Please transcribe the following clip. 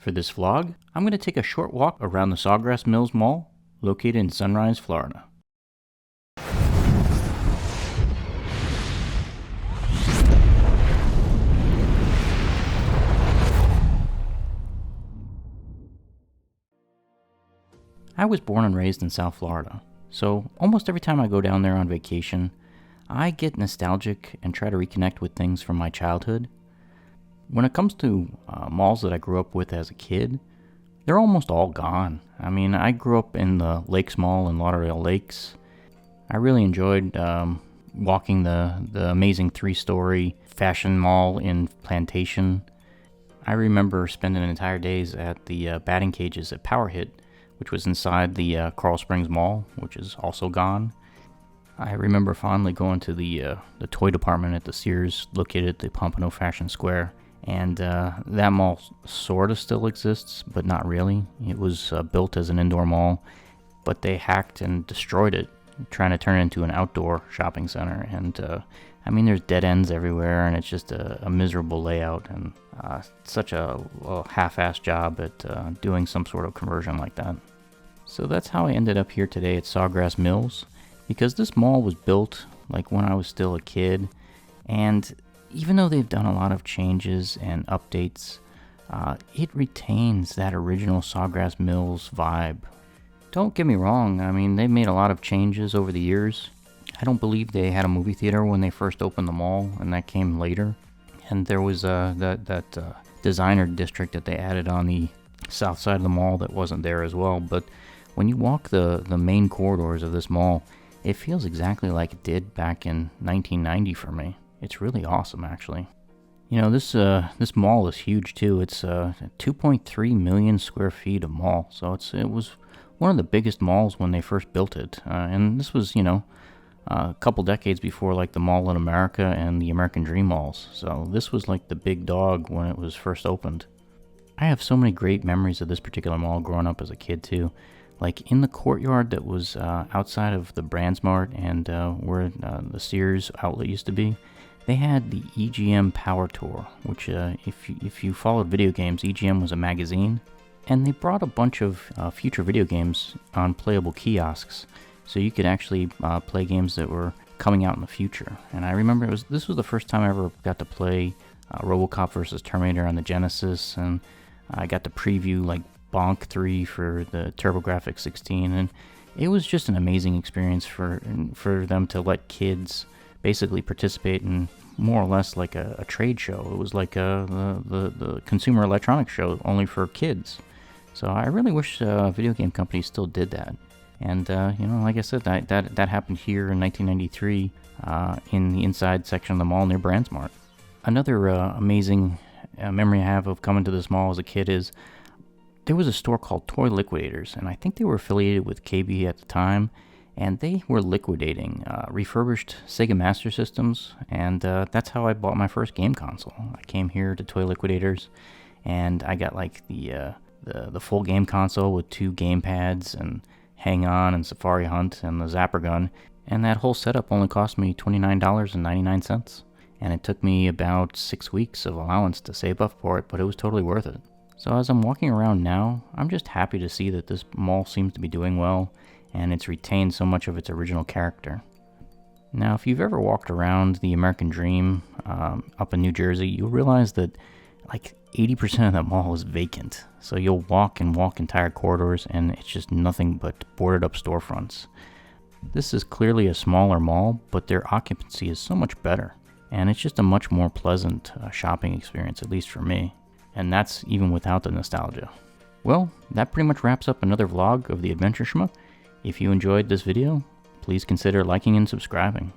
For this vlog, I'm going to take a short walk around the Sawgrass Mills Mall, located in Sunrise, Florida. I was born and raised in South Florida, so almost every time I go down there on vacation, I get nostalgic and try to reconnect with things from my childhood. When it comes to malls that I grew up with as a kid, they're almost all gone. I mean, I grew up in the Lakes Mall in Lauderdale Lakes. I really enjoyed walking the amazing 3-story fashion mall in Plantation. I remember spending entire days at the batting cages at Power Hit, which was inside the Coral Springs Mall, which is also gone. I remember fondly going to the toy department at the Sears, located at the Pompano Fashion Square, and that mall sort of still exists, but not really. It was built as an indoor mall, but they hacked and destroyed it, trying to turn it into an outdoor shopping center. And I mean, there's dead ends everywhere, and it's just a miserable layout, and such a half-assed job at doing some sort of conversion like that. So that's how I ended up here today at Sawgrass Mills, because this mall was built like when I was still a kid, and even though they've done a lot of changes and updates, it retains that original Sawgrass Mills vibe. Don't get me wrong, I mean, they've made a lot of changes over the years. I don't believe they had a movie theater when they first opened the mall, and that came later. And there was that designer district that they added on the south side of the mall that wasn't there as well. But when you walk the main corridors of this mall, it feels exactly like it did back in 1990 for me. It's really awesome, actually. You know, this mall is huge too. It's 2.3 million square feet of mall, so it was one of the biggest malls when they first built it. And this was, you know, a couple decades before like the Mall in America and the American Dream malls. So this was like the big dog when it was first opened. I have so many great memories of this particular mall growing up as a kid too. Like in the courtyard that was outside of the Brandsmart and where the Sears outlet used to be, they had the EGM Power Tour, which if you followed video games, EGM was a magazine. And they brought a bunch of future video games on playable kiosks, so you could actually play games that were coming out in the future. And I remember this was the first time I ever got to play Robocop versus Terminator on the Genesis, and I got to preview like Bonk 3 for the TurboGrafx 16, and it was just an amazing experience for them to let kids basically participate in more or less like a trade show. It was like the Consumer Electronics Show, only for kids. So I really wish video game companies still did that. And you know, like I said, that happened here in 1993 in the inside section of the mall near Brandsmart. Another amazing memory I have of coming to this mall as a kid is there was a store called Toy Liquidators, and I think they were affiliated with KB at the time, and they were liquidating refurbished Sega Master Systems, and that's how I bought my first game console. I came here to Toy Liquidators, and I got like the full game console with 2 game pads and Hang On and Safari Hunt and the Zapper gun, and that whole setup only cost me $29.99, and it took me about 6 weeks of allowance to save up for it, but it was totally worth it. So as I'm walking around now, I'm just happy to see that this mall seems to be doing well, and it's retained so much of its original character. Now, if you've ever walked around the American Dream up in New Jersey, you'll realize that like 80% of that mall is vacant. So you'll walk entire corridors, and it's just nothing but boarded up storefronts. This is clearly a smaller mall, but their occupancy is so much better, and it's just a much more pleasant shopping experience, at least for me. And that's even without the nostalgia. Well, that pretty much wraps up another vlog of the Adventure Schmuck. If you enjoyed this video, please consider liking and subscribing.